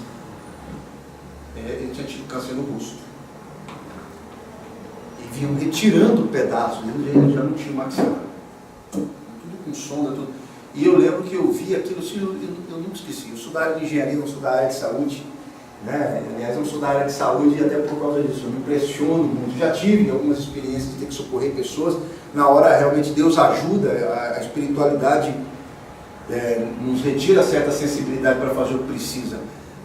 Ele tinha tido câncer no rosto. E vinham retirando pedaços, ele já não tinha maxilar. Tudo com sonda, tudo. E eu lembro que eu vi aquilo assim, eu nunca esqueci. Eu sou da área de engenharia, não sou da área de saúde. né? Aliás, eu sou da área de saúde e até por causa disso eu me impressiono muito. Já tive algumas experiências de ter que socorrer pessoas. Na hora, realmente, Deus ajuda, a espiritualidade nos retira certa sensibilidade para fazer o que precisa.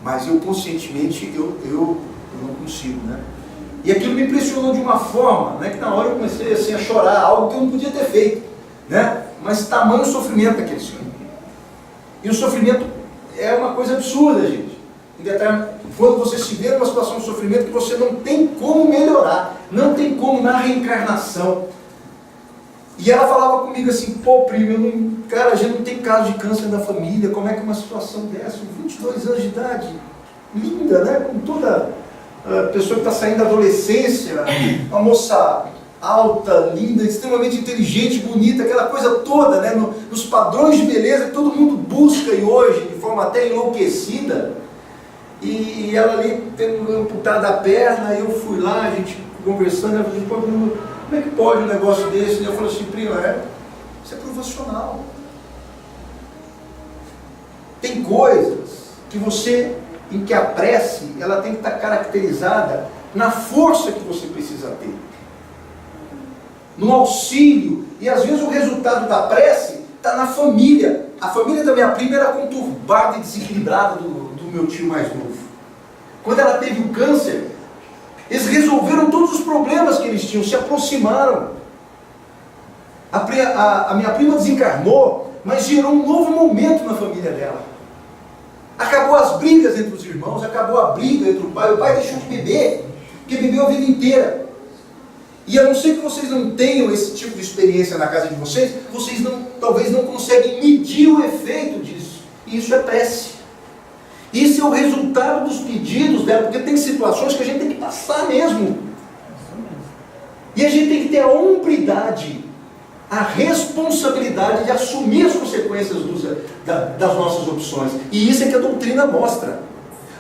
Mas eu, conscientemente, eu não consigo, né? E aquilo me impressionou de uma forma, né, que na hora eu comecei assim, a chorar, algo que eu não podia ter feito, né? Mas tamanho sofrimento daquele senhor. E o sofrimento é uma coisa absurda, gente. Quando você se vê numa situação de sofrimento que você não tem como melhorar, não tem como na reencarnação. E ela falava comigo assim, pô, primo, cara, a gente não tem caso de câncer na família, como é que uma situação dessa, 22 anos de idade, linda, né, com toda a pessoa que está saindo da adolescência, uma moça alta, linda, extremamente inteligente, bonita, aquela coisa toda, né, nos padrões de beleza que todo mundo busca e hoje, de forma até enlouquecida, e ela ali tendo amputado a perna, eu fui lá, a gente conversando, ela falou, pô, como é que pode um negócio desse? E eu falei assim, primo, isso é provacional. Tem coisas que em que a prece, ela tem que estar caracterizada na força que você precisa ter. No auxílio. E às vezes o resultado da prece está na família. A família da minha prima era conturbada e desequilibrada do meu tio mais novo. Quando ela teve o câncer, eles resolveram todos os problemas que eles tinham, se aproximaram. A minha prima desencarnou, mas gerou um novo momento na família dela. Acabou as brigas entre os irmãos, acabou a briga entre o pai deixou de beber, porque bebeu a vida inteira. E a não ser que vocês não tenham esse tipo de experiência na casa de vocês talvez não conseguem medir o efeito disso. E isso é prece. Isso é o resultado dos pedidos dela, porque tem situações que a gente tem que passar mesmo. E a gente tem que ter a hombridade, a responsabilidade de assumir as consequências das nossas opções. E isso é que a doutrina mostra.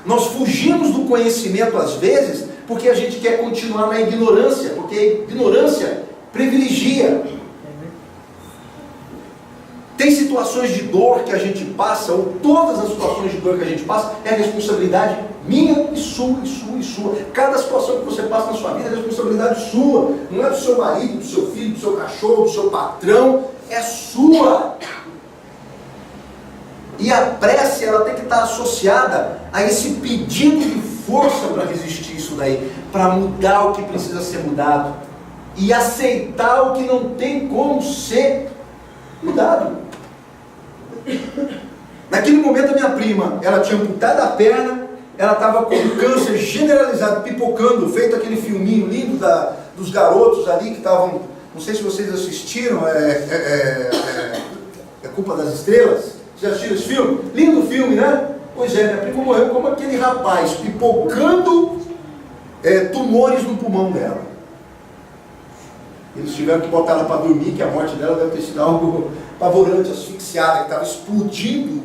Nós fugimos do conhecimento às vezes, porque a gente quer continuar na ignorância, porque a ignorância privilegia. Tem situações de dor que a gente passa, ou todas as situações de dor que a gente passa, é responsabilidade minha e sua, e sua, e sua. Cada situação que você passa na sua vida é responsabilidade sua. Não é do seu marido, do seu filho, do seu cachorro, do seu patrão. É sua. E a prece, ela tem que estar associada a esse pedido de força para resistir isso daí, para mudar o que precisa ser mudado e aceitar o que não tem como ser mudado. Naquele momento a minha prima, ela tinha amputado a perna, ela estava com um câncer generalizado, pipocando, feito aquele filminho lindo dos garotos ali que estavam, não sei se vocês assistiram, Culpa das Estrelas. Já assistiram esse filme? Lindo filme, né? Pois é, minha prima morreu como aquele rapaz, pipocando tumores no pulmão dela. Eles tiveram que botar ela para dormir, que a morte dela deve ter sido algo apavorante, asfixiada, que estava explodindo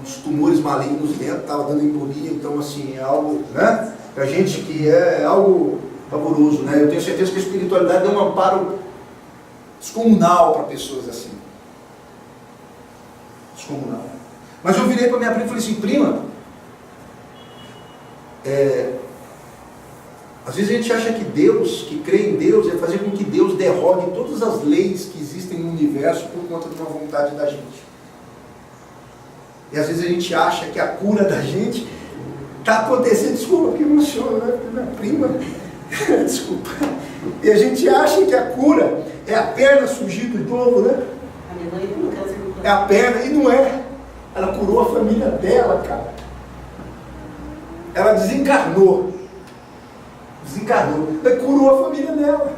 os tumores malignos dentro, estava dando embolia, então assim, é algo, né? Pra gente que é algo pavoroso, né? Eu tenho certeza que a espiritualidade deu um amparo descomunal para pessoas assim. Descomunal. Mas eu virei para minha prima e falei assim, prima, às vezes a gente acha que Deus, que crê em Deus, é fazer com que Deus derrogue todas as leis que existem no universo por conta de uma vontade da gente. E às vezes a gente acha que a cura da gente está acontecendo, desculpa, porque emociona, né? Porque minha prima, desculpa. E a gente acha que a cura é a perna surgir do novo, né? A minha mãe não quer ser curada. É a perna, e não é. Ela curou a família dela, cara. Ela desencarnou, mas curou a família dela.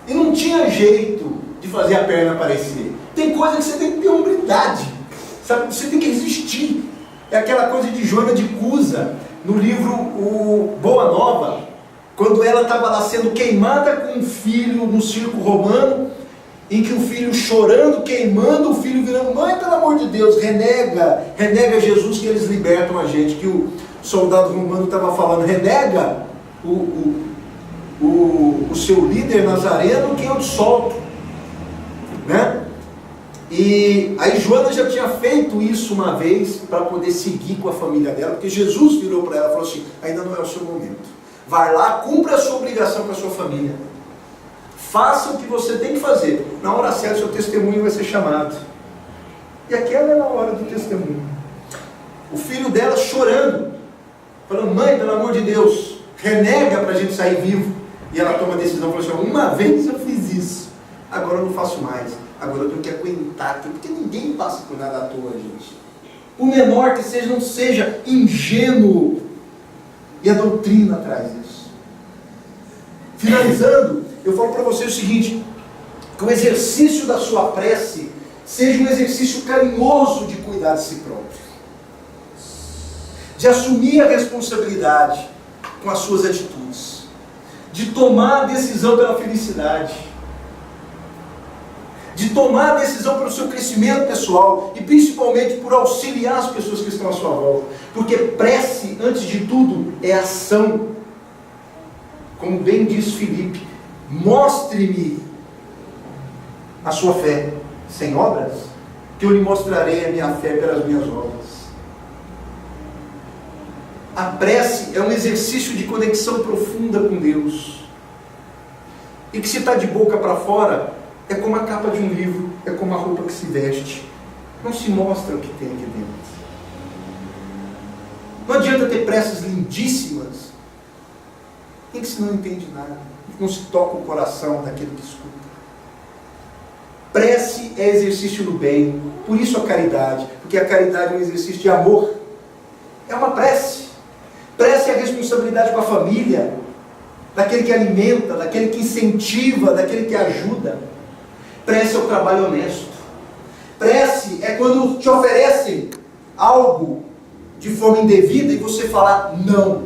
E não tinha jeito de fazer a perna aparecer. Tem coisa que você tem que ter hombridade, sabe? Você tem que resistir. É aquela coisa de Joana de Cusa, no livro o Boa Nova, quando ela estava lá sendo queimada com um filho no circo romano, em que o filho chorando, queimando, o filho virando, mãe, pelo amor de Deus, renega Jesus que eles libertam a gente, que o soldado romano estava falando, renega o seu líder nazareno que eu te solto, né? E aí Joana já tinha feito isso uma vez para poder seguir com a família dela, porque Jesus virou para ela e falou assim: ainda não é o seu momento. Vai lá, cumpra a sua obrigação com a sua família. Faça o que você tem que fazer. Na hora certa, o seu testemunho vai ser chamado. E aquela era a hora do testemunho. O filho dela chorando, falando: mãe, pelo amor de Deus, renega para a gente sair vivo. E ela toma a decisão, falou assim: uma vez eu fiz isso, agora eu não faço mais. Agora eu tenho que aguentar, porque ninguém passa por nada à toa, gente. O menor que seja, não seja ingênuo. E a doutrina traz isso. Finalizando, eu falo para você o seguinte: que o exercício da sua prece seja um exercício carinhoso de cuidar de si próprio, de assumir a responsabilidade com as suas atitudes, de tomar a decisão pela felicidade, de tomar a decisão pelo seu crescimento pessoal e principalmente por auxiliar as pessoas que estão à sua volta, porque prece, antes de tudo, é ação. Como bem diz Filipe: mostre-me a sua fé sem obras, que eu lhe mostrarei a minha fé pelas minhas obras. A prece é um exercício de conexão profunda com Deus, e que se está de boca para fora, é como a capa de um livro, é como a roupa que se veste, não se mostra o que tem aqui dentro. Não adianta ter preces lindíssimas em que se não entende nada, não se toca o coração daquele que escuta. Prece é exercício do bem, por isso a caridade, porque a caridade é um exercício de amor, é uma prece. Prece é a responsabilidade com a família, daquele que alimenta, daquele que incentiva, daquele que ajuda. Prece é o trabalho honesto. Prece é quando te oferecem algo de forma indevida e você falar não.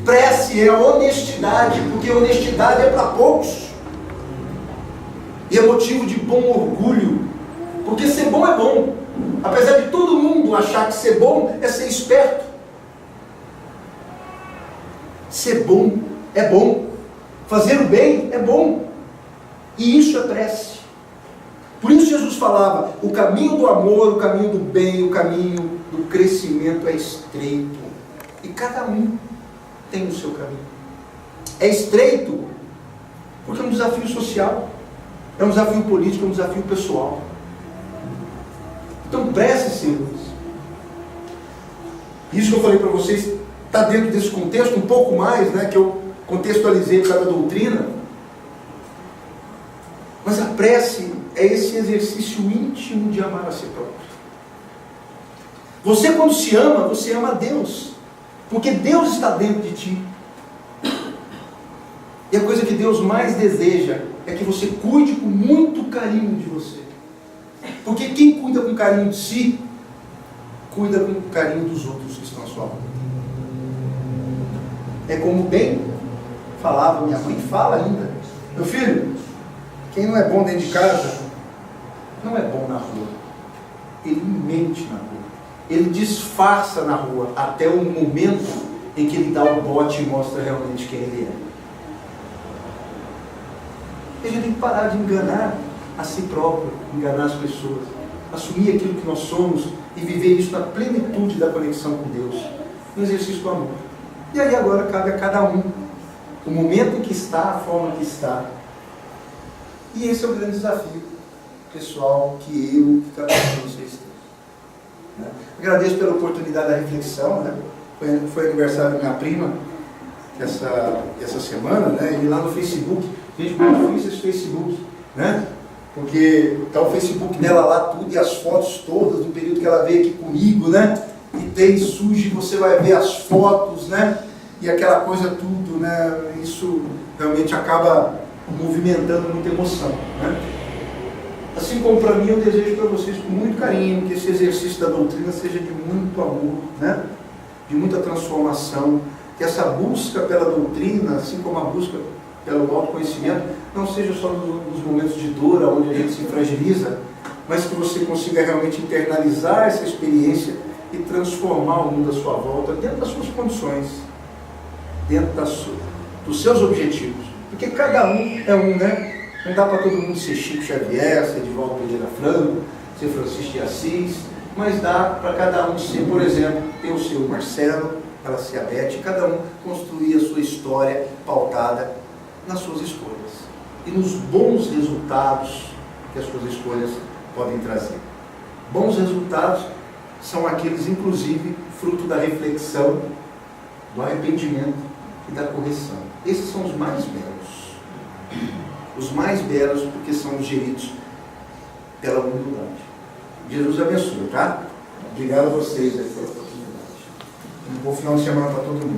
Prece é a honestidade, porque honestidade é para poucos. E é motivo de bom orgulho, porque ser bom é bom. Apesar de todo mundo achar que ser bom é ser esperto. Ser bom é bom. Fazer o bem é bom. E isso é prece. Por isso Jesus falava: o caminho do amor, o caminho do bem, o caminho do crescimento é estreito. E cada um tem o seu caminho. É estreito porque é um desafio social, é um desafio político, é um desafio pessoal. Então prece, senhores. Isso que eu falei para vocês está dentro desse contexto, um pouco mais, né, que eu contextualizei por causa da doutrina. Mas a prece é esse exercício íntimo de amar a si próprio. Você, quando se ama, você ama a Deus, porque Deus está dentro de ti. E a coisa que Deus mais deseja é que você cuide com muito carinho de você. Porque quem cuida com carinho de si, cuida com carinho dos outros que estão à sua volta. É como bem falava, minha mãe fala ainda: meu filho, quem não é bom dentro de casa, não é bom na rua. Ele mente na rua. Ele disfarça na rua, até o momento em que ele dá o bote e mostra realmente quem ele é. A gente tem que parar de enganar a si próprio, enganar as pessoas. Assumir aquilo que nós somos e viver isso na plenitude da conexão com Deus. No exercício do amor. E aí agora cabe a cada um o momento em que está, a forma que está. E esse é o grande desafio pessoal que eu e cada um de vocês tem. Agradeço pela oportunidade da reflexão, né? Foi aniversário da minha prima essa semana, né? E lá no Facebook, gente, muito difícil esse Facebook, né? Porque está o Facebook dela lá tudo, e as fotos todas do período que ela veio aqui comigo, né? E tem surge, você vai ver as fotos, né? E aquela coisa tudo, né? Isso realmente acaba movimentando muita emoção, né? Assim como para mim, eu desejo para vocês com muito carinho que esse exercício da doutrina seja de muito amor, né? De muita transformação, que essa busca pela doutrina, assim como a busca pelo autoconhecimento, não seja só nos momentos de dor, onde a gente se fragiliza, mas que você consiga realmente internalizar essa experiência e transformar o mundo à sua volta dentro das suas condições, dentro dos seus objetivos. Porque cada um é um, né? Não dá para todo mundo ser Chico Xavier, ser Divaldo Pereira Franco, ser Francisco de Assis, mas dá para cada um ser, por exemplo, ter o seu Marcelo, ela ser a Beth, cada um construir a sua história pautada nas suas escolhas e nos bons resultados que as suas escolhas podem trazer. Bons resultados são aqueles, inclusive, fruto da reflexão, do arrependimento e da correção. Esses são os mais belos. Os mais belos porque são os geridos pela humildade. Jesus abençoe, tá? Obrigado a vocês pela oportunidade. Um bom final de semana para todo mundo.